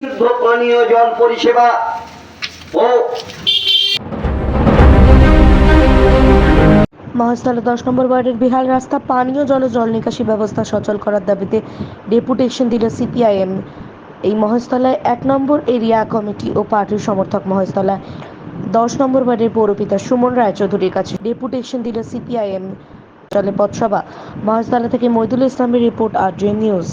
শুদ্ধ পানীয় জল পরিষেবা ও মহেশতলা 10 নম্বর ওয়ার্ডের বেহাল রাস্তা, পানীয় জল ও জল নিকাশি ব্যবস্থা সচল করার দাবিতে ডেপুটেশন দিল সিপিআইএম। এই মহেশতলায় 1 নম্বর এরিয়া কমিটি ও পার্টির সমর্থক মহেশতলা 10 নম্বর ওয়ার্ডের পৌরপিতা সুমন রায়চৌধুরীর কাছে ডেপুটেশন দিল সিপিআইএম। চলে পথসভা। মহেশতলা থেকে মইদুল ইসলামের রিপোর্ট, আরজে নিউজ।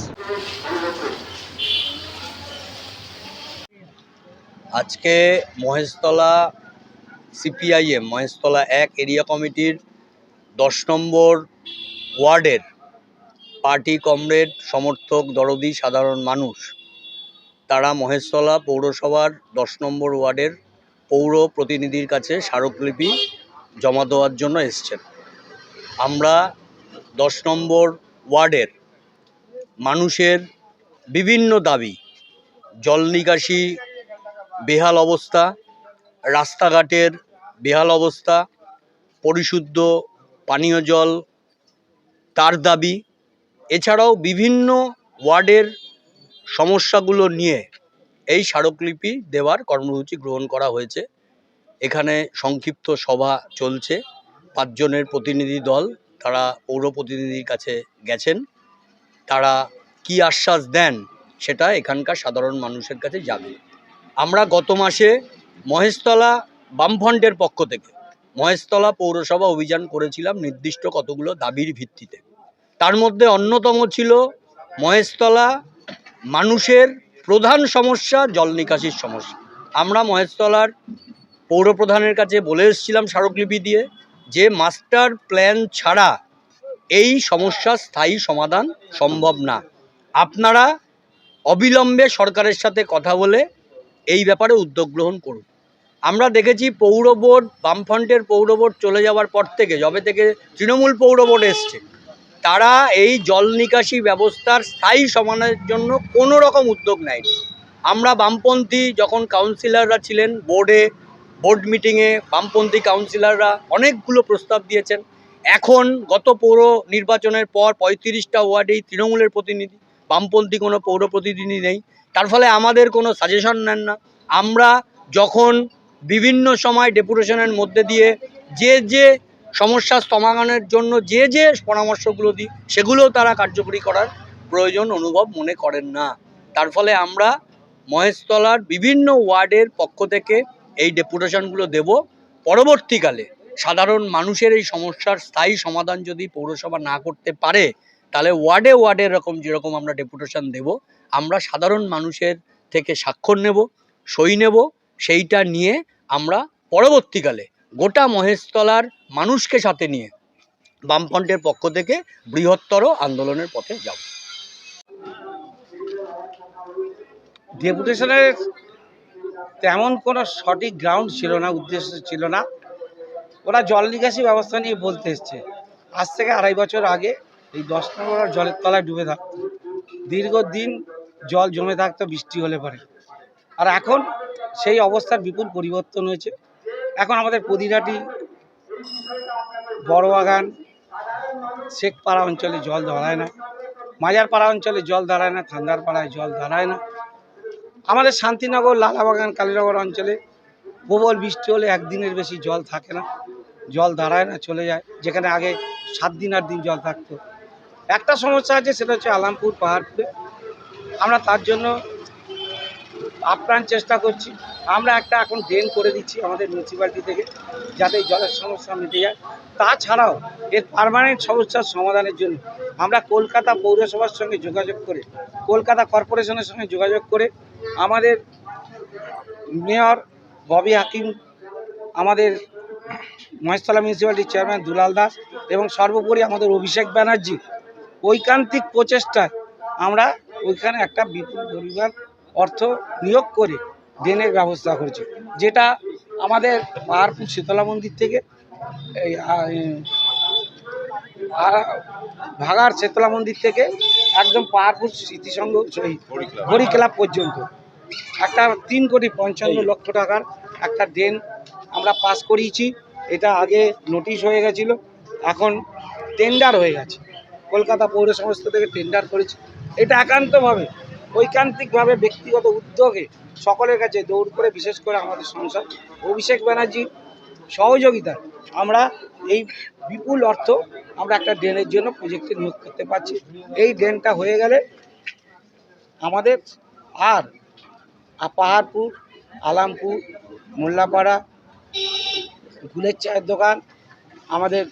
আজকে মহেশতলা সিপিআইএম মহেশতলা 1 এরিয়া কমিটির 10 নম্বর ওয়ার্ডের পার্টি কমরেড, সমর্থক, দরদি সাধারণ মানুষ তারা মহেশতলা পৌরসভার 10 নম্বর ওয়ার্ডের পৌর প্রতিনিধির কাছে স্মারকলিপি জমা দেওয়ার জন্য এসছেন। আমরা 10 নম্বর ওয়ার্ডের মানুষের বিভিন্ন দাবি, জল নিকাশি বেহাল অবস্থা, রাস্তাঘাটের বেহাল অবস্থা, পরিশুদ্ধ পানীয় জল তার দাবি, এছাড়াও বিভিন্ন ওয়ার্ডের সমস্যাগুলো নিয়ে এই স্মারকলিপি দেওয়ার কর্মসূচি গ্রহণ করা হয়েছে। এখানে সংক্ষিপ্ত সভা চলছে। 5 জনের প্রতিনিধি দল তারা পৌর প্রতিনিধির কাছে গেছেন। তারা কি আশ্বাস দেন সেটা এখানকার সাধারণ মানুষের কাছে যাবে। আমরা গত মাসে মহেশতলা বামফ্রন্টের পক্ষ থেকে মহেশতলা পৌরসভা অভিযান করেছিলাম নির্দিষ্ট কতগুলো দাবির ভিত্তিতে। তার মধ্যে অন্যতম ছিল মহেশতলা মানুষের প্রধান সমস্যা জল নিকাশির সমস্যা। আমরা মহেশতলার পৌরপ্রধানের কাছে বলে এসেছিলাম স্মারকলিপি দিয়ে যে মাস্টার প্ল্যান ছাড়া এই সমস্যার স্থায়ী সমাধান সম্ভব না। আপনারা অবিলম্বে সরকারের সাথে কথা বলে এই ব্যাপারে উদ্যোগ গ্রহণ করুন। আমরা দেখেছি পৌর বোর্ড, বামফ্রন্টের পৌর বোর্ড চলে যাওয়ার পর থেকে, যবে থেকে তৃণমূল পৌর বোর্ড এসছে, তারা এই জল নিকাশি ব্যবস্থার স্থায়ী সমাধানের জন্য কোনো রকম উদ্যোগ নেয়নি। আমরা বামপন্থী যখন কাউন্সিলররা ছিলেন বোর্ড মিটিংয়ে বামপন্থী কাউন্সিলররা অনেকগুলো প্রস্তাব দিয়েছেন। এখন গত পৌর নির্বাচনের পর 35টা ওয়ার্ডেই তৃণমূলের প্রতিনিধি, বামপন্থী কোনো পৌর প্রতিনিধি নেই। তার ফলে আমাদের কোনো সাজেশন নেন না। আমরা যখন বিভিন্ন সময় ডেপুটেশনের মধ্যে দিয়ে যে সমস্যা সমাধানের জন্য যে পরামর্শগুলো দিই, সেগুলোও তারা কার্যকরী করার প্রয়োজন অনুভব মনে করেন না। তার ফলে আমরা মহেশতলার বিভিন্ন ওয়ার্ডের পক্ষ থেকে এই ডেপুটেশনগুলো দেব। পরবর্তীকালে সাধারণ মানুষের এই সমস্যার স্থায়ী সমাধান যদি পৌরসভা না করতে পারে, তাহলে ওয়ার্ডে যেরকম আমরা ডেপুটেশন দেব, আমরা সাধারণ মানুষের থেকে স্বাক্ষর নেব, সই নেব। সেইটা নিয়ে আমরা পরবর্তীকালে গোটা মহেশতলার মানুষকে সাথে নিয়ে বামফ্রন্টের পক্ষ থেকে বৃহত্তর আন্দোলনের পথে যাব। ডেপুটেশনের তেমন কোনো সঠিক গ্রাউন্ড ছিল না, উদ্দেশ্য ছিল না। ওরা জল নিকাশি ব্যবস্থা নিয়ে বলতে এসছে। আজ থেকে 2.5 বছর আগে এই 10 নম্বর জলের তলায় ডুবে থাকতো, দীর্ঘদিন জল জমে থাকতো বৃষ্টি হলে পরে। আর এখন সেই অবস্থার বিপুল পরিবর্তন হয়েছে। এখন আমাদের পদিনাটি, বড়বাগান, শেখপাড়া অঞ্চলে জল দাঁড়ায় না, মাজারপাড়া অঞ্চলে জল দাঁড়ায় না, থান্দারপাড়ায় জল দাঁড়ায় না। আমাদের শান্তিনগর, লালাবাগান, কালীনগর অঞ্চলে প্রবল বৃষ্টি হলে 1 দিনের বেশি জল থাকে না, জল দাঁড়ায় না, চলে যায়। যেখানে আগে 7 দিন 8 দিন জল থাকতো। একটা সমস্যা আছে, সেটা হচ্ছে আলামপুর পাহাড়পুরে। আমরা তার জন্য আপ্রাণ চেষ্টা করছি। আমরা একটা এখন ড্রেন করে দিচ্ছি আমাদের মিউনিসিপ্যালিটি থেকে, যাতে এই জলের সমস্যা মিটে যায়। তাছাড়াও এর পার্মানেন্ট সমস্যার সমাধানের জন্য আমরা কলকাতা পৌরসভার সঙ্গে যোগাযোগ করে, কলকাতা কর্পোরেশনের সঙ্গে যোগাযোগ করে, আমাদের মেয়র ববি হাকিম, আমাদের মহেশতলা মিউনিসিপ্যালিটির চেয়ারম্যান দুলাল দাস এবং সর্বোপরি আমাদের অভিষেক ব্যানার্জি ঐকান্তিক প্রচেষ্টায় আমরা ওইখানে একটা বিপুল পরিমাণ অর্থ নিয়োগ করে ড্রেনের ব্যবস্থা করেছি, যেটা আমাদের পাহাড়পুর শীতলা মন্দির থেকে এই ভাগার শীতলা মন্দির থেকে একদম পাহাড়পুর স্মৃতিসংঘ হরি ক্লাব পর্যন্ত একটা 3,55,00,000 টাকার একটা ড্রেন আমরা পাস করিয়েছি। এটা আগে নোটিশ হয়ে গেছিল, এখন টেন্ডার হয়ে গেছে। কলকাতা পৌর সংস্থা থেকে টেন্ডার করেছি। এটা একান্তভাবে ঐকান্তিকভাবে ব্যক্তিগত উদ্যোগে সকলের কাছে দৌড় করে, বিশেষ করে আমাদের সাংসদ অভিষেক ব্যানার্জির সহযোগিতা আমরা এই বিপুল অর্থ আমরা একটা ড্রেনের জন্য প্রজেক্টে নিয়োগ করতে পারছি। এই ড্রেনটা হয়ে গেলে আমাদের আর পাহাড়পুর, আলামপুর, মোল্লাপাড়া, গুলের চায়ের দোকান, আমাদের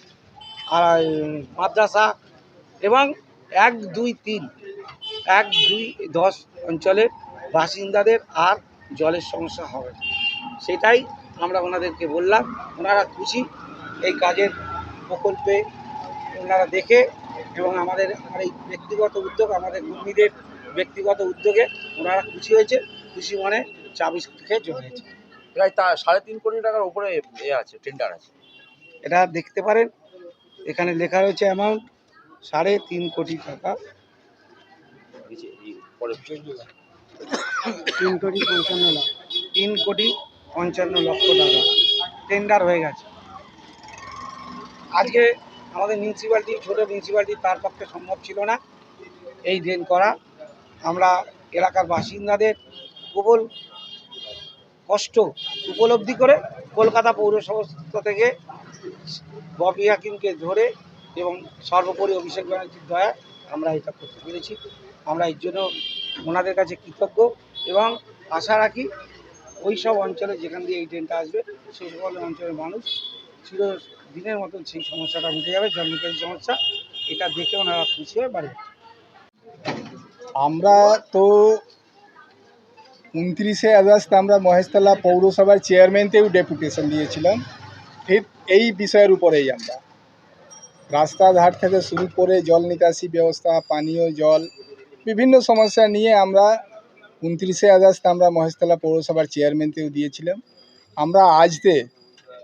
মাদ্রাসা এবং 1, 2, 3, 1, 2, 10 অঞ্চলের বাসিন্দাদের আর জলের সমস্যা হবে না। সেটাই আমরা ওনাদেরকে বললাম। ওনারা খুশি এই কাজের প্রকল্পে ওনারা দেখে, এবং আমাদের এই ব্যক্তিগত উদ্যোগ, আমাদের কর্মীদের ব্যক্তিগত উদ্যোগে ওনারা খুশি হয়েছে। খুশি মনে চা বিস্কুট খেয়ে চলে গেছে। প্রায় 3.5 কোটি টাকার উপরে আছে, টেন্ডার আছে। এটা দেখতে পারেন, এখানে লেখা রয়েছে অ্যামাউন্ট 3.5 কোটি টাকা, 3,55,00,000 টাকা টেন্ডার হয়ে গেছে। আজকে আমাদের মিউনিসিপ্যালিটি, ছোটো মিউনিসিপ্যালিটি, তার পক্ষে সম্ভব ছিল না এই ড্রেন করা। আমরা এলাকার বাসিন্দাদের প্রবল কষ্ট উপলব্ধি করে কলকাতা পৌরসভা থেকে ববি হাকিমকে ধরে এবং সর্বোপরি অভিষেক ব্যানার্জির দয়া আমরা এটা করতে পেরেছি। আমরা এর জন্য ওনাদের কাছে কৃতজ্ঞ এবং আশা রাখি ওই সব অঞ্চলে যেখান দিয়ে এই ট্রেনটা আসবে সেই সকল অঞ্চলের মানুষ চিরদিনের মতন সেই সমস্যাটা মিটে যাবে, জল নিকাশি সমস্যা। এটা দেখে ওনারা খুশি হয়ে বাড়ি। আমরা তো 29শে আগস্ট আমরা মহেশতলা পৌরসভার চেয়ারম্যানকেও ডেপুটেশন দিয়েছিলাম ঠিক এই বিষয়ের উপরেই। আমরা রাস্তাঘাট থেকে শুরু করে জল নিকাশি ব্যবস্থা, পানীয় জল, বিভিন্ন সমস্যা নিয়ে আমরা 29শে আগস্ট আমরা মহেশতলা পৌরসভার চেয়ারম্যানকেও দিয়েছিলাম। আমরা আজকে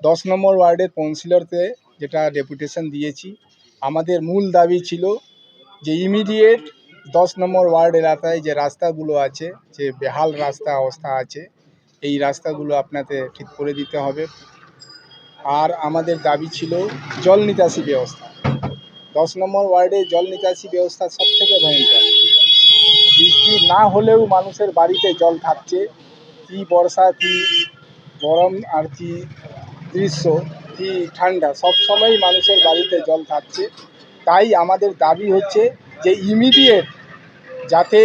10 নম্বর ওয়ার্ডের কাউন্সিলরকে যেটা ডেপুটেশন দিয়েছি, আমাদের মূল দাবি ছিল যে ইমিডিয়েট 10 নম্বর ওয়ার্ড এলাকায় যে রাস্তাগুলো আছে, যে বেহাল রাস্তা অবস্থা আছে, এই রাস্তাগুলো আপনাদের ঠিক করে দিতে হবে। আর আমাদের দাবি ছিল জল নিকাশি ব্যবস্থা। 10 নম্বর ওয়ার্ডে জল নিকাশি ব্যবস্থা সবথেকে ভয়ঙ্কর। বৃষ্টি না হলেও মানুষের বাড়িতে জল থাকছে, কি বর্ষা, কি গরম, আর কি গ্রীষ্ম, কি ঠান্ডা, সব সময়ই মানুষের বাড়িতে জল থাকছে। তাই আমাদের দাবি হচ্ছে যে ইমিডিয়েট যাতে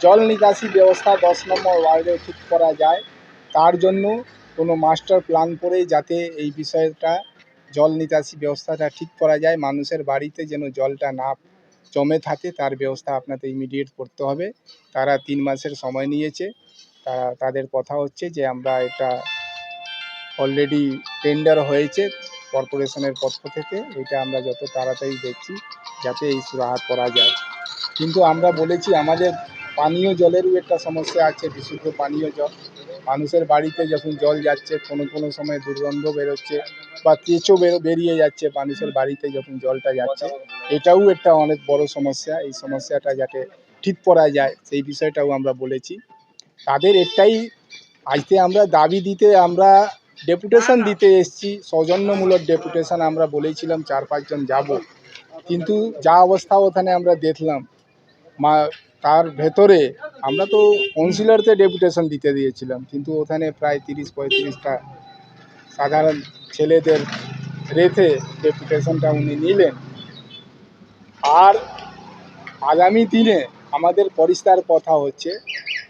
জল নিকাশি ব্যবস্থা 10 নম্বর ওয়ার্ডে ঠিক করা যায়, তার জন্য কোনো মাস্টার প্ল্যান করে যাতে এই বিষয়টা জল নিকাশি ব্যবস্থাটা ঠিক করা যায়, মানুষের বাড়িতে যেন জলটা না জমে থাকে, তার ব্যবস্থা আপনাদের ইমিডিয়েট করতে হবে। তারা 3 মাসের সময় নিয়েছে। তাদের কথা হচ্ছে যে আমরা এটা অলরেডি টেন্ডার হয়েছে কর্পোরেশনের পক্ষ থেকে, এটা আমরা যত তাড়াতাড়ি দেখছি যাতে এই সুরাহা করা যায়। কিন্তু আমরা বলেছি আমাদের পানীয় জলেরও একটা সমস্যা আছে, বিশুদ্ধ পানীয় জল। মানুষের বাড়িতে যখন জল যাচ্ছে কোনো সময় দুর্গন্ধ বেরোচ্ছে বা কেঁচো বেরিয়ে যাচ্ছে মানুষের বাড়িতে যখন জলটা যাচ্ছে, এটাও একটা অনেক বড় সমস্যা। এই সমস্যাটা যাতে ঠিক করা যায় সেই বিষয়টাও আমরা বলেছি। তাদের একটাই আজকে আমরা দাবি দিতে আমরা ডেপুটেশন দিতে এসেছি, সৌজন্যমূলক ডেপুটেশন। আমরা বলেছিলাম 4-5 জন যাব, কিন্তু যা অবস্থা ওখানে আমরা দেখলাম, তার ভেতরে আমরা তো কাউন্সিলরকে ডেপুটেশন দিতে দিয়েছিলাম, কিন্তু ওখানে প্রায় 30-35টা সাধারণ ছেলেদের রেখে ডেপুটেশনটা উনি নিলেন। আর আগামী দিনে আমাদের পরিষ্কার কথা হচ্ছে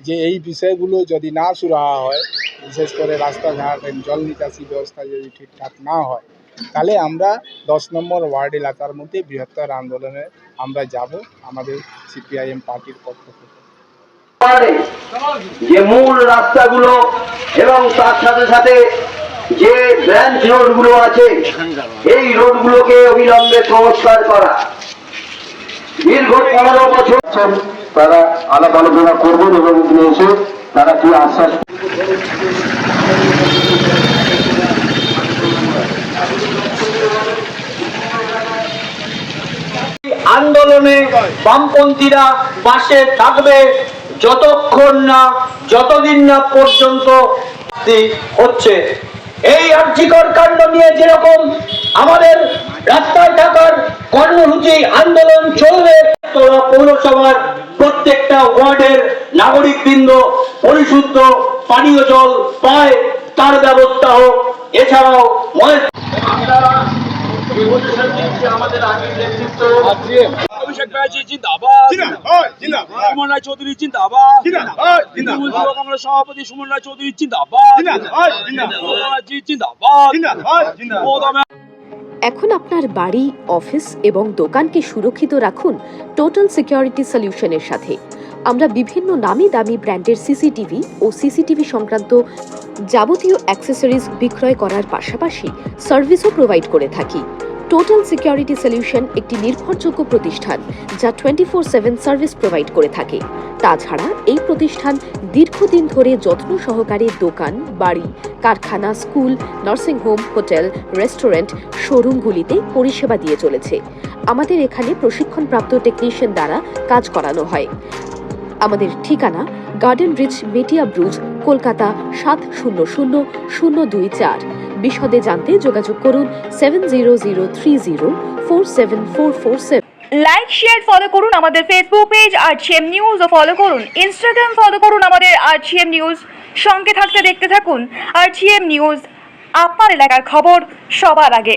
যে এই বিষয়গুলো যদি না সুরাহা হয়, বিশেষ করে রাস্তাঘাট, জল নিকাশি ব্যবস্থা যদি ঠিকঠাক না হয়, তাহলে আমরা 10 নম্বর ওয়ার্ড এলাকার মধ্যে বৃহত্তর আন্দোলনে আমরা যাব আমাদের সিপিআইএম পার্টির পক্ষ থেকে। যে মূল রাস্তাগুলো এবং তার সাথে সাথে যে ব্রাঞ্চ রোডগুলো আছে, এই রোডগুলোকে অবিলম্বে সংস্কার করা। দীর্ঘ 15 বছর তারা আলাপ আলোচনা করবেন এবং এসে তারা কি আশ্বাস আন্দোলনে বামপন্থীরা পাশে থাকবে যতদিন না পর্যন্ত হচ্ছে। এই আর্যিকর কাণ্ড নিয়ে যেরকম আমাদের রাস্তায় থাকার কর্মসূচি আন্দোলন চলবে, পৌরসভার প্রত্যেকটা ওয়ার্ডের নাগরিকবৃন্দ পরিশুদ্ধ পানীয় জল পায় তার ব্যবস্থা হোক। এছাড়াও আমাদের আগের নেতৃত্ব অভিষেক ব্যানার্জি জিন্দাবাদ, সুমন রায় চৌধুরী জিন্দাবাদ, তৃণমূল যুব কংগ্রেস সভাপতি সুমন রায় চৌধুরী জিন্দাবাদ, জিন্দাবাদ। এখন আপনার বাড়ি, অফিস এবং দোকানকে সুরক্ষিত রাখুন টোটাল সিকিউরিটি সলিউশনের সাথে। আমরা বিভিন্ন নামি দামি ব্র্যান্ডের সিসিটিভি ও সিসিটিভি সংক্রান্ত যাবতীয় অ্যাক্সেসরিজ বিক্রয় করার পাশাপাশি সার্ভিসও প্রোভাইড করে থাকি। টোটাল সিকিউরিটি সলিউশন একটি নির্ভরযোগ্য প্রতিষ্ঠান যা 24/7 সার্ভিস প্রোভাইড করে থাকে। তাছাড়া এই প্রতিষ্ঠান দীর্ঘদিন ধরে যত্ন সহকারে দোকান, বাড়ি, কারখানা, স্কুল, নার্সিংহোম, হোটেল, রেস্টুরেন্ট, শোরুমগুলিতে পরিষেবা দিয়ে চলেছে। আমাদের এখানে প্রশিক্ষণপ্রাপ্ত টেকনিশিয়ান দ্বারা কাজ করানো হয়। আমাদের ঠিকানা গার্ডেন রিচ, মেটিয়া ব্রুজ, কলকাতা 700024। বিশদে জানতে যোগাযোগ করুন 7003047447। লাইক, শেয়ার, ফলো করুন আমাদের ফেসবুক পেজ RGM নিউজ ও ফলো করুন ইনস্টাগ্রাম, ফলো করুন আমাদের RGM নিউজ। সঙ্গে থাকতে দেখতে থাকুন RGM নিউজ, আপনার এলাকার খবর সবার আগে।